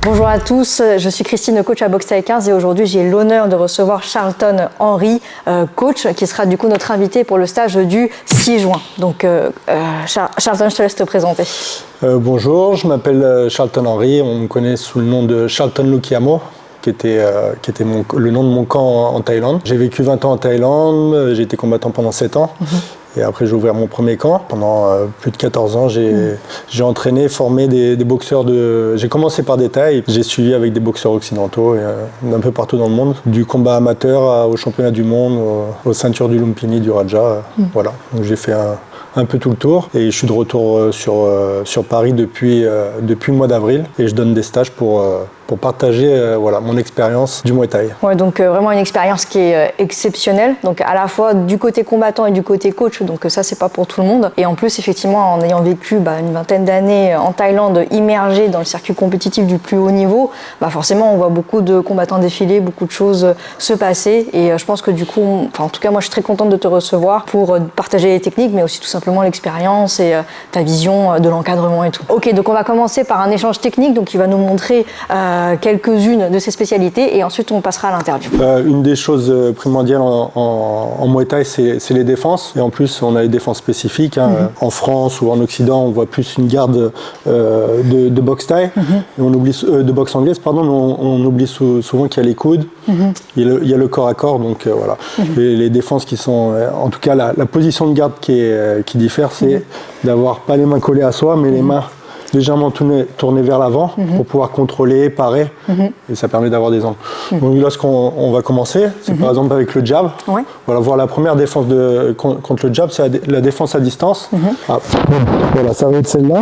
Bonjour à tous, je suis Christine, coach à Boxe Thaï 15 et aujourd'hui j'ai l'honneur de recevoir Charlton Henry, coach, qui sera du coup notre invité pour le stage du 6 juin. Donc Charlton, je te laisse te présenter. Bonjour, je m'appelle Charlton Henry, on me connaît sous le nom de Charlton Lukiamo, qui était le nom de mon camp en Thaïlande. J'ai vécu 20 ans en Thaïlande, j'ai été combattant pendant 7 ans. Et après, j'ai ouvert mon premier camp. Pendant plus de 14 ans, j'ai entraîné, formé des boxeurs de... J'ai commencé par des Thaïs, j'ai suivi avec des boxeurs occidentaux d'un peu partout dans le monde. Du combat amateur au championnat du monde, aux ceintures du Lumpini, du Raja. Voilà, donc j'ai fait un peu tout le tour. Et je suis de retour sur Paris depuis le mois d'avril. Et je donne des stages pour partager mon expérience du Muay Thai. Ouais, donc vraiment une expérience qui est exceptionnelle, donc à la fois du côté combattant et du côté coach, donc ça c'est pas pour tout le monde. Et en plus effectivement en ayant vécu une vingtaine d'années en Thaïlande, immergé dans le circuit compétitif du plus haut niveau, forcément on voit beaucoup de combattants défiler, beaucoup de choses se passer et je pense que du coup, en tout cas moi je suis très contente de te recevoir pour partager les techniques mais aussi tout simplement l'expérience et ta vision de l'encadrement et tout. Ok, donc on va commencer par un échange technique, donc il va nous montrer quelques-unes de ses spécialités et ensuite on passera à l'interview. Une des choses primordiales en Muay Thai, c'est les défenses. Et en plus, on a des défenses spécifiques. En France ou en Occident, on voit plus une garde de boxe thaï, et on oublie, de boxe anglaise, pardon, mais on oublie souvent qu'il y a les coudes, il y a le corps à corps. Donc voilà. Les défenses qui sont, en tout cas, la position de garde qui diffère, c'est d'avoir pas les mains collées à soi, mais les mains légèrement tourné vers l'avant pour pouvoir contrôler, parer, et ça permet d'avoir des angles. Donc lorsqu'on va commencer, c'est par exemple avec le jab. Voilà, voir la première défense contre le jab, c'est la défense à distance. Voilà, ça va être celle-là.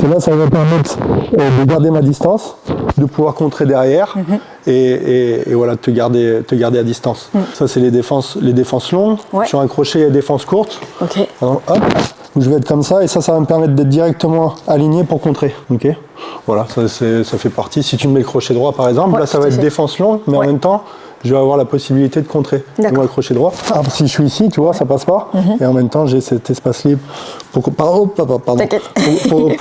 Celle-là, ça va me permettre de garder ma distance, de pouvoir contrer derrière et voilà, te garder à distance. Ça, c'est les défenses longues. Sur un crochet, il y a des défenses courtes. Alors, hop, je vais être comme ça et ça va me permettre d'être directement aligné pour contrer. Voilà, ça fait partie. Si tu me mets le crochet droit par exemple, là ça va être défense longue, mais en même temps, je vais avoir la possibilité de contrer. Moi, le crochet droit. Si je suis ici, tu vois, ça passe pas. Et en même temps, j'ai cet espace libre pour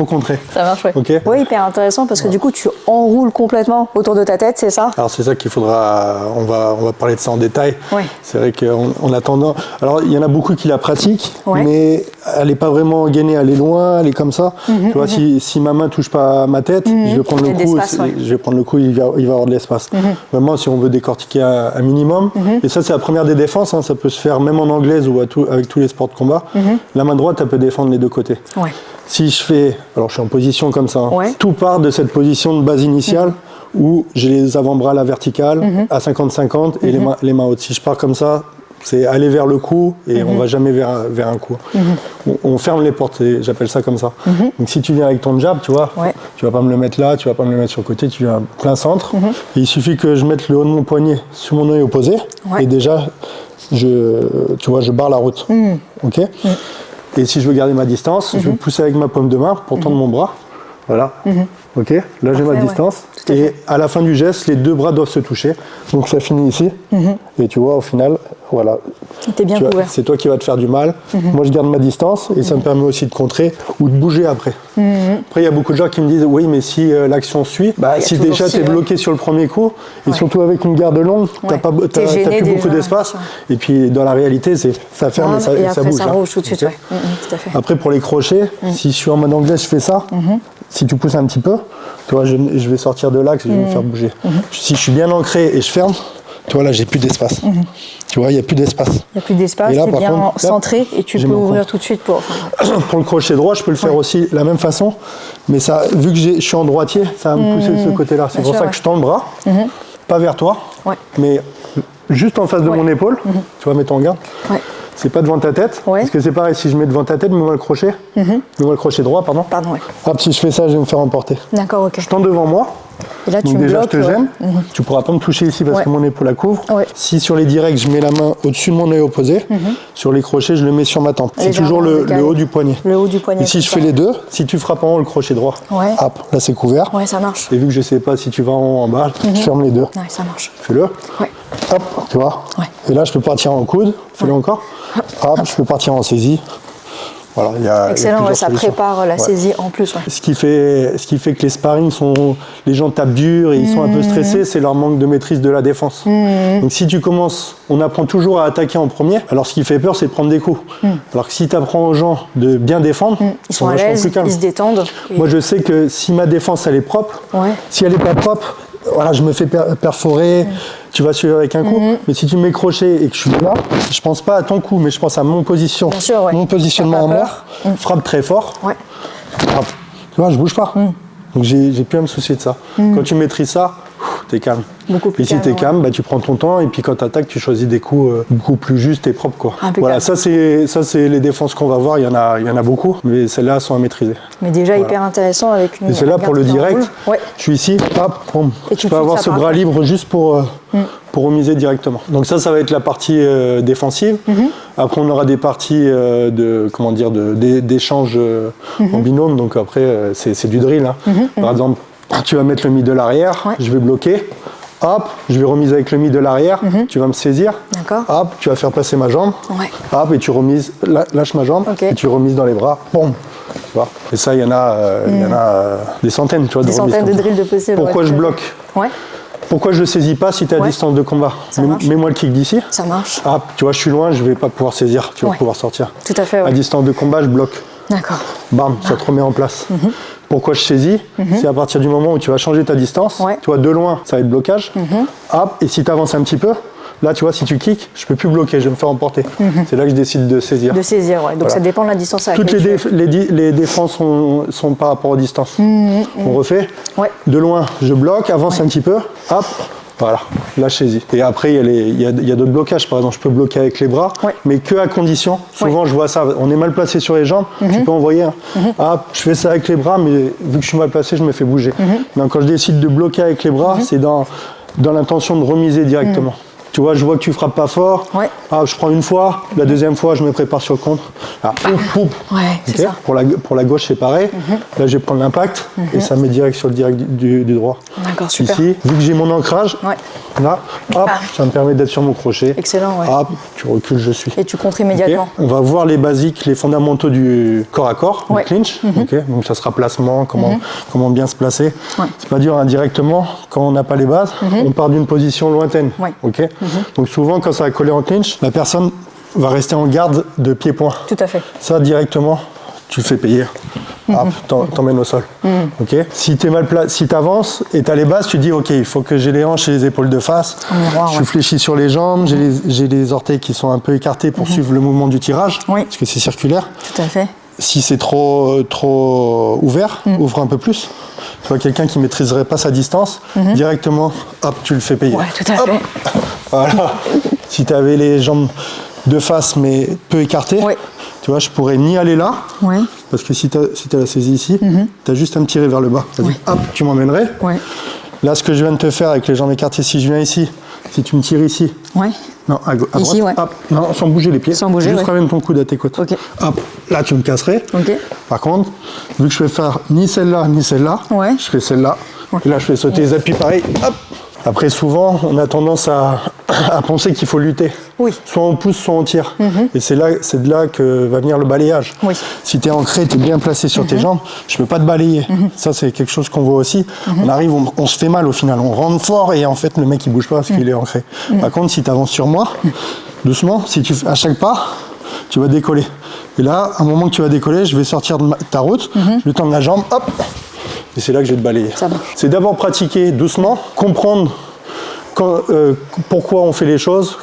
contrer. Ça marche, oui. Oui, hyper intéressant parce que du coup, tu enroules complètement autour de ta tête, c'est ça? Alors, c'est ça qu'il faudra. On va parler de ça en détail. C'est vrai qu'on a tendance. Alors, il y en a beaucoup qui la pratiquent, mais elle n'est pas vraiment gainée à aller loin, elle est comme ça. Tu vois, si ma main touche pas à ma tête, je vais prendre le coup. Je vais prendre le coup, il va avoir de l'espace. Vraiment, si on veut décortiquer un minimum. Et ça, c'est la première des défenses. Ça peut se faire même en anglaise ou avec tous les sports de combat. La main droite, elle peut défendre les deux côtés. Si je fais, alors je suis en position comme ça, tout part de cette position de base initiale où j'ai les avant-bras à la verticale, à 50-50 et les mains hautes. Si je pars comme ça, c'est aller vers le cou et on va jamais vers un coup. On ferme les portes, j'appelle ça comme ça. Donc si tu viens avec ton jab, tu vois, tu vas pas me le mettre là, tu vas pas me le mettre sur le côté, tu viens plein centre. Et il suffit que je mette le haut de mon poignet sur mon œil opposé et déjà, je barre la route. Et si je veux garder ma distance, je vais pousser avec ma paume de main pour tendre mon bras. Voilà. Ok, là j'ai ma distance. Et à la fin du geste, les deux bras doivent se toucher. Donc ça finit ici. Et tu vois, au final, voilà. T'es bien couvert. C'est toi qui vas te faire du mal. Moi, je garde ma distance et ça me permet aussi de contrer ou de bouger après. Après, il y a beaucoup de gens qui me disent oui, mais si l'action suit, si déjà tu es bloqué sur le premier coup, et surtout avec une garde longue, t'as plus beaucoup d'espace. Et puis dans la réalité, ça ferme et ça bouge. Ça rouge tout de suite. Tout à fait. Après, pour les crochets, si je suis en mode anglais, je fais ça. Si tu pousses un petit peu, tu vois, je vais sortir de l'axe et je vais me faire bouger. Si je suis bien ancré et je ferme, tu vois, là, j'ai plus d'espace. Tu vois, il n'y a plus d'espace. Il n'y a plus d'espace, tu es bien centré et tu peux ouvrir tout de suite pour... Pour le crochet droit, je peux le faire aussi de la même façon, mais ça, vu que je suis en droitier, ça va me pousser de ce côté-là. C'est pour ça que je tends le bras, pas vers toi, mais juste en face de mon épaule. Tu vois, mets ton garde. C'est pas devant ta tête, parce que c'est pareil, si je mets devant ta tête, mets-moi le crochet. Mets-moi le crochet droit, pardon. Hop, si je fais ça, je vais me faire emporter. D'accord, ok. Je tends devant moi. Et là, donc tu déjà, bloques, je te gêne. Tu pourras pas me toucher ici parce que mon épaule la couvre. Si sur les directs, je mets la main au-dessus de mon œil opposé, sur les crochets, je le mets sur ma tempe. C'est toujours le haut du poignet. Le haut du poignet. Et si je fais les deux, si tu frappes en haut le crochet droit, hop, là c'est couvert. Ça marche. Et vu que je sais pas si tu vas en haut ou en bas, je ferme les deux. Ça marche. Fais-le. Hop, tu vois. Et là, je peux partir en coude. Fais-le encore. Hop, je peux partir en saisie. Voilà, il y a excellent, plusieurs ça solutions. prépare la saisie en plus. Ouais. Ce qui fait que les sparring les gens tapent dur et ils sont un peu stressés, c'est leur manque de maîtrise de la défense. Donc si tu commences, on apprend toujours à attaquer en premier, alors ce qui fait peur, c'est de prendre des coups. Alors que si tu apprends aux gens de bien défendre, ils sont à l'aise, ils se détendent. Moi je sais que si ma défense elle est propre, ouais. si elle n'est pas propre, voilà, je me fais perforer, tu vas suivre avec un coup. Mais si tu me mets crochet et que je suis là, je pense pas à ton coup, mais je pense à mon position. Bien sûr, ouais. Mon positionnement en moi, frappe très fort. Ouais. Frappe. Tu vois, je bouge pas. Donc j'ai plus à me soucier de ça. Quand tu maîtrises ça, t'es calme. Beaucoup plus et si t'es calme, bah, tu prends ton temps et puis quand t'attaques, tu choisis des coups beaucoup plus justes et propres, quoi. Voilà, ça c'est les défenses qu'on va voir. Il y en a beaucoup, mais celles-là sont à maîtriser. Mais déjà hyper intéressant avec une. Et c'est là pour le direct. Ouais. Je suis ici, hop, boum. Et je peux avoir ce bras libre juste pour remiser directement. Donc ça va être la partie défensive. Après, on aura des parties d'échange en binôme. Donc après, c'est du drill. Hein. Par exemple, tu vas mettre le middle arrière, je vais bloquer. Hop, je vais remiser avec le middle arrière, tu vas me saisir. D'accord. Hop, tu vas faire passer ma jambe. Ouais. Hop, et tu remises, lâche ma jambe, et tu remises dans les bras. Boum. Tu vois. Et ça, il y en a des centaines, tu vois. Des centaines de drills de possibles. Pourquoi je bloque? Ouais. Pourquoi je ne saisis pas si tu es à distance de combat? Mets-moi le kick d'ici. Ça marche. Ah, tu vois, je suis loin, je ne vais pas pouvoir saisir, tu vas pouvoir sortir. Tout à fait, ouais. À distance de combat, je bloque. D'accord. Bam, ça te remet en place. Pourquoi je saisis? C'est à partir du moment où tu vas changer ta distance. Tu vois, de loin, ça va être blocage. Hop, et si tu avances un petit peu, là, tu vois, si tu kicks, je ne peux plus bloquer, je vais me faire emporter. C'est là que je décide de saisir. De saisir, ouais. Donc voilà. Ça dépend de la distance à laquelle Toutes les défenses sont par rapport aux distances. On refait. De loin, je bloque, avance un petit peu. Hop. Voilà, là je saisis. Et après, il y a d'autres blocages. Par exemple, je peux bloquer avec les bras, mais que à condition. Souvent, je vois ça. On est mal placé sur les jambes, tu peux envoyer. Ah, je fais ça avec les bras, mais vu que je suis mal placé, je me fais bouger. Donc, quand je décide de bloquer avec les bras, c'est dans l'intention de remiser directement. Tu vois, je vois que tu frappes pas fort. Ah, je prends une fois, la deuxième fois, je me prépare sur le contre. Ah, c'est ça. Pour la gauche, c'est pareil. Là, je vais prendre l'impact et ça met direct sur le direct du droit. D'accord, super. Ici, vu que j'ai mon ancrage, là, hop, ça me permet d'être sur mon crochet. Excellent, ouais. Hop, tu recules, je suis. Et tu contres immédiatement. On va voir les basiques, les fondamentaux du corps à corps, du clinch. Donc ça sera placement, comment bien se placer. C'est pas dur indirectement, quand on n'a pas les bases, on part d'une position lointaine. Donc souvent, quand ça va coller en clinch, la personne va rester en garde de pied-point. Tout à fait. Ça, directement, tu le fais payer. Hop, t'emmènes au sol. Si tu avances et tu as les bases, tu dis ok, il faut que j'ai les hanches et les épaules de face. Je fléchis sur les jambes, j'ai les orteils qui sont un peu écartés pour suivre le mouvement du tirage, parce que c'est circulaire. Tout à fait. Si c'est trop ouvert, ouvre un peu plus. Tu vois, quelqu'un qui ne maîtriserait pas sa distance, directement, hop, tu le fais payer. Ouais, tout à fait. Voilà. Si tu avais les jambes de face mais peu écartées, tu vois, je pourrais ni aller là, parce que si tu as la saisie ici, tu as juste à me tirer vers le bas. Hop, tu m'emmènerais. Là, ce que je viens de te faire avec les jambes écartées, si je viens ici, si tu me tires ici, non, à droite, ici, hop, non, sans bouger les pieds, sans bouger, juste ramène ton coude à tes côtes. Hop, là, tu me casserais. Par contre, vu que je vais faire ni celle-là, je fais celle-là. Et là, je fais sauter les appuis pareil. Hop. Après, souvent, on a tendance à penser qu'il faut lutter. Soit on pousse, soit on tire. Et c'est de là que va venir le balayage. Si tu es ancré, tu es bien placé sur tes jambes, je ne peux pas te balayer. Ça, c'est quelque chose qu'on voit aussi. On arrive, on se fait mal au final. On rentre fort et en fait, le mec, il ne bouge pas parce qu'il est ancré. Par contre, si tu avances sur moi, doucement, à chaque pas, tu vas décoller. Et là, à un moment que tu vas décoller, je vais sortir de ta route, je vais tendre la jambe, hop, et c'est là que je vais te balayer. C'est d'abord pratiquer doucement, comprendre pourquoi on fait les choses,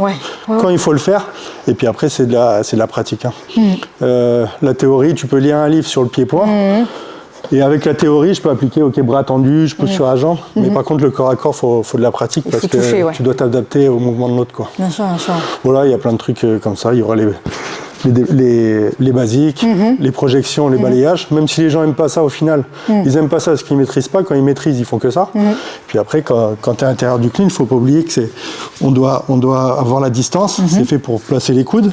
quand il faut le faire, et puis après c'est de la pratique. La théorie, tu peux lire un livre sur le pied-point, et avec la théorie, je peux appliquer bras tendu, je pousse sur la jambe, mais par contre le corps à corps, faut de la pratique parce que tu dois t'adapter au mouvement de l'autre. Bien sûr, bien sûr. Voilà, il y a plein de trucs comme ça, il y aura les basiques, les projections, les balayages, même si les gens n'aiment pas ça au final, ils n'aiment pas ça parce qu'ils ne maîtrisent pas, quand ils maîtrisent, ils font que ça. Puis après, quand tu es à l'intérieur du clean, il ne faut pas oublier que on doit avoir la distance, c'est fait pour placer les coudes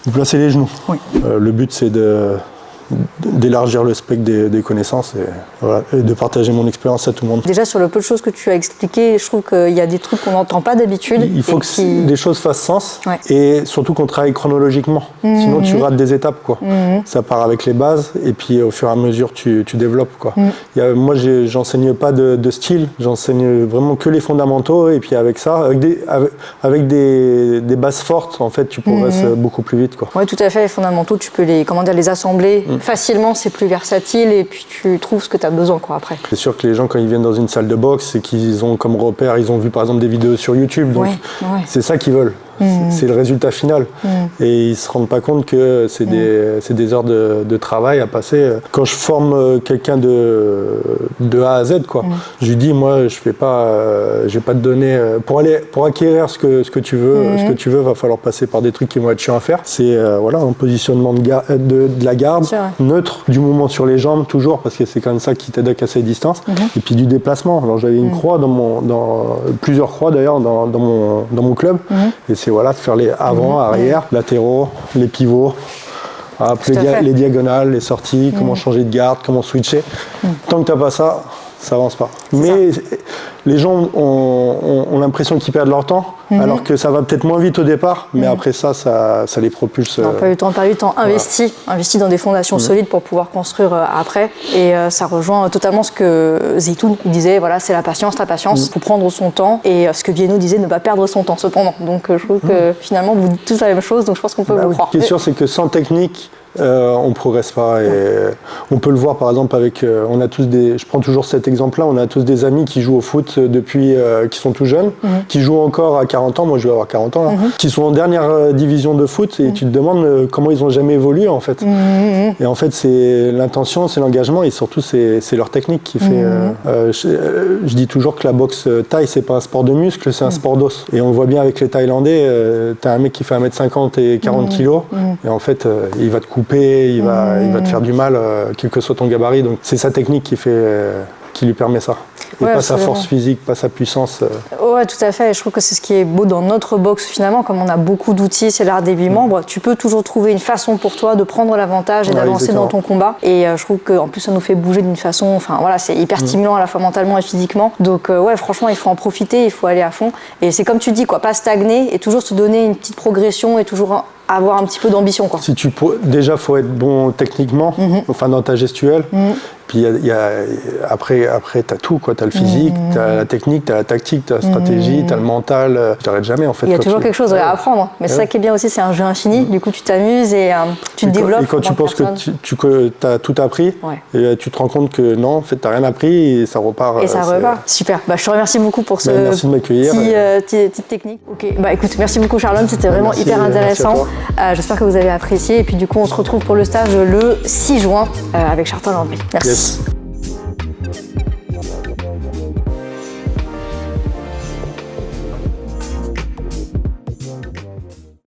ou placer les genoux. Le but c'est de d'élargir le spectre des connaissances et de partager mon expérience à tout le monde. Déjà, sur le peu de choses que tu as expliquées, je trouve qu'il y a des trucs qu'on n'entend pas d'habitude. Il faut que les choses fassent sens et surtout qu'on travaille chronologiquement. Sinon, tu rates des étapes, quoi. Ça part avec les bases et puis au fur et à mesure, tu développes, quoi. Moi, j'enseigne pas de style, j'enseigne vraiment que les fondamentaux et puis avec ça, avec des bases fortes, en fait, tu progresses beaucoup plus vite, quoi. Oui, tout à fait. Les fondamentaux, tu peux les assembler facilement, c'est plus versatile et puis tu trouves ce que tu as besoin, quoi, après. C'est sûr que les gens, quand ils viennent dans une salle de boxe, c'est qu'ils ont comme repère, ils ont vu par exemple des vidéos sur YouTube, donc c'est ça qu'ils veulent. C'est le résultat final. Et ils se rendent pas compte que c'est des heures de travail à passer. Quand je forme quelqu'un de A à Z, quoi, je lui dis, moi, je vais pas te donner pour acquérir ce que tu veux, va falloir passer par des trucs qui vont être chiants à faire. C'est un positionnement de la garde, neutre, du mouvement sur les jambes toujours, parce que c'est quand même ça qui t'aide à casser les distances. Et puis du déplacement. Alors j'avais une croix plusieurs croix d'ailleurs dans mon club. Et c'est de faire les avant, arrière, latéraux, les pivots, les diagonales, les sorties, comment changer de garde, comment switcher. Tant que tu n'as pas ça, ça avance pas. Mais les gens ont l'impression qu'ils perdent leur temps, alors que ça va peut-être moins vite au départ, mais après ça les propulse. Non, pas eu le temps investi dans des fondations solides pour pouvoir construire après. Et ça rejoint totalement ce que Zeytoun disait, c'est la patience, il faut prendre son temps. Et ce que Vieno disait, ne pas perdre son temps cependant. Donc je trouve que finalement vous dites tous la même chose, donc je pense qu'on peut vous croire. Ce qui est sûr, c'est que sans technique, on ne progresse pas. Et on peut le voir par exemple avec, je prends toujours cet exemple-là, on a tous des amis qui jouent au foot depuis, qui sont tout jeunes, qui jouent encore à 40 ans, moi je vais avoir 40 ans, là, qui sont en dernière division de foot et tu te demandes comment ils n'ont jamais évolué en fait. Et en fait c'est l'intention, c'est l'engagement et surtout c'est leur technique qui fait... je dis toujours que la boxe thaï, c'est pas un sport de muscle, c'est un sport d'os. Et on le voit bien avec les Thaïlandais, t'as un mec qui fait 1m50 et 40 kilos et en fait il va te couper, il va te faire du mal, quel que soit ton gabarit. Donc c'est sa technique qui lui permet ça. Et pas sa force physique, pas sa puissance. Ouais, tout à fait. Et je trouve que c'est ce qui est beau dans notre boxe finalement, comme on a beaucoup d'outils, c'est l'art des 8 membres, tu peux toujours trouver une façon pour toi de prendre l'avantage et d'avancer dans ton combat. Et je trouve qu'en plus ça nous fait bouger d'une façon, c'est hyper stimulant à la fois mentalement et physiquement. Donc franchement, il faut en profiter, il faut aller à fond. Et c'est comme tu dis, pas stagner et toujours se donner une petite progression et toujours avoir un petit peu d'ambition, quoi. Déjà, faut être bon techniquement, dans ta gestuelle. Puis après, t'as tout, quoi. T'as le physique, t'as la technique, t'as la tactique, t'as la stratégie, t'as le mental. Tu t'arrêtes jamais, en fait. Il y a toujours quelque chose à apprendre. Mais c'est ça qui est bien aussi, c'est un jeu infini. Du coup, tu t'amuses et tu te développes. Et quand tu penses que tu as tout appris, et tu te rends compte que non, en fait, t'as rien appris et ça repart. Et ça repart. Super. Je te remercie beaucoup pour ce merci de m'accueillir. Petite technique. Ok. Écoute, merci beaucoup, Charlone. C'était vraiment hyper intéressant. J'espère que vous avez apprécié. Et puis, du coup, on se retrouve pour le stage le 6 juin avec Charles Landry. Merci. Yes.